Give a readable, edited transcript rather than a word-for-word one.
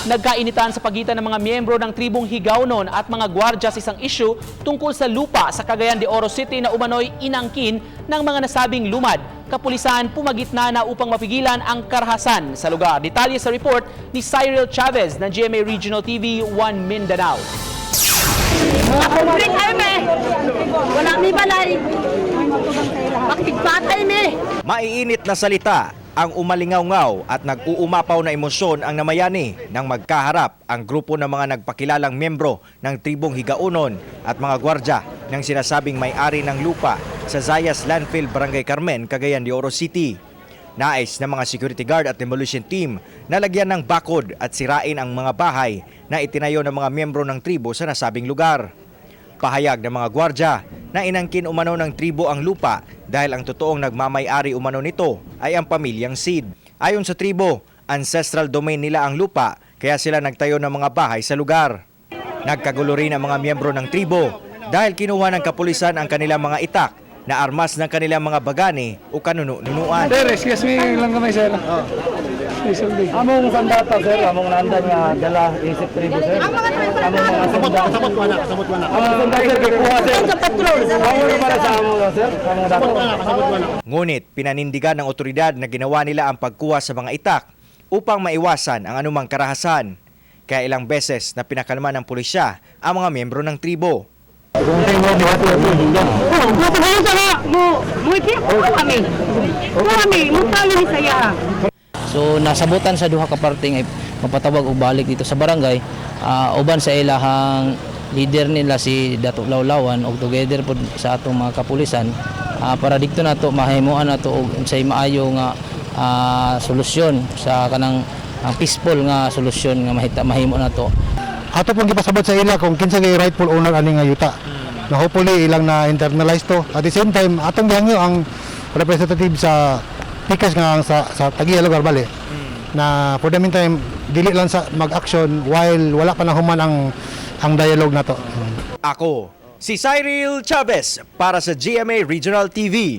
Nagkainitan sa pagitan ng mga miyembro ng tribong Higaunon at mga gwardya sa isang issue tungkol sa lupa sa Cagayan de Oro City na umano'y inangkin ng mga nasabing lumad. Kapulisan pumagitna na upang mapigilan ang karahasan sa lugar. Detalye sa report ni Cyril Chavez ng GMA Regional TV 1 Mindanao. Wala mi balay. Bakit patay mi? Maiinit na salita ang umalingaw-ngaw at nag-uumapaw na emosyon ang namayani nang magkaharap ang grupo ng mga nagpakilalang miyembro ng tribong Higaunon at mga gwardya ng sinasabing may-ari ng lupa sa Zayas Landfill, Barangay Carmen, Cagayan de Oro City. Nais ng mga security guard at demolition team na lagyan ng bakod at sirain ang mga bahay na itinayo ng mga miyembro ng tribo sa nasabing lugar. Pahayag ng mga gwardya na inangkin umano ng tribo ang lupa dahil ang totoong nagmamay-ari umano nito ay ang pamilyang Sid. Ayon sa tribo, ancestral domain nila ang lupa kaya sila nagtayo ng mga bahay sa lugar. Nagkagulo rin ang mga miyembro ng tribo dahil kinuha ng kapulisan ang kanilang mga itak na armas ng kanilang mga bagani o kanunu-nunuan. Sir, excuse me lang kamay, sir. Among sandata, sir, among nandan nga dala isip tribo, sir. Among mga sandata. Sabot wala. Among sandata, sir, kikuha, sir. Sa patrol. Among para sa among, sir. Among dato. Sabot wala. Ngunit pinanindigan ng otoridad na ginawa nila ang pagkuha sa mga itak upang maiwasan ang anumang karahasan. Kaya ilang beses na pinakalma ng pulisya ang mga miyembro ng tribo. So nasabutan sa duha ka parting ay mapatawag og balik dito sa barangay uban sa ilahang leader nila si Dato Lawlawan og together pod sa atong mga kapulisan para dito nato mahimuan nato og unsay maayo nga solusyon sa kanang peaceful nga solusyon nga mahimo nato. Ato pong gipasabot sa ila kung kinsa kay rightful owner ani nga yuta. Na hopefully ilang na internalize to. At the same time atong gihangyo ang representative sa pikas nga sa tagiya lugar bali. Na for the meantime dili lang sa mag-action while wala pa nahuman ang dialogue nato. Ako, si Cyril Chavez para sa GMA Regional TV.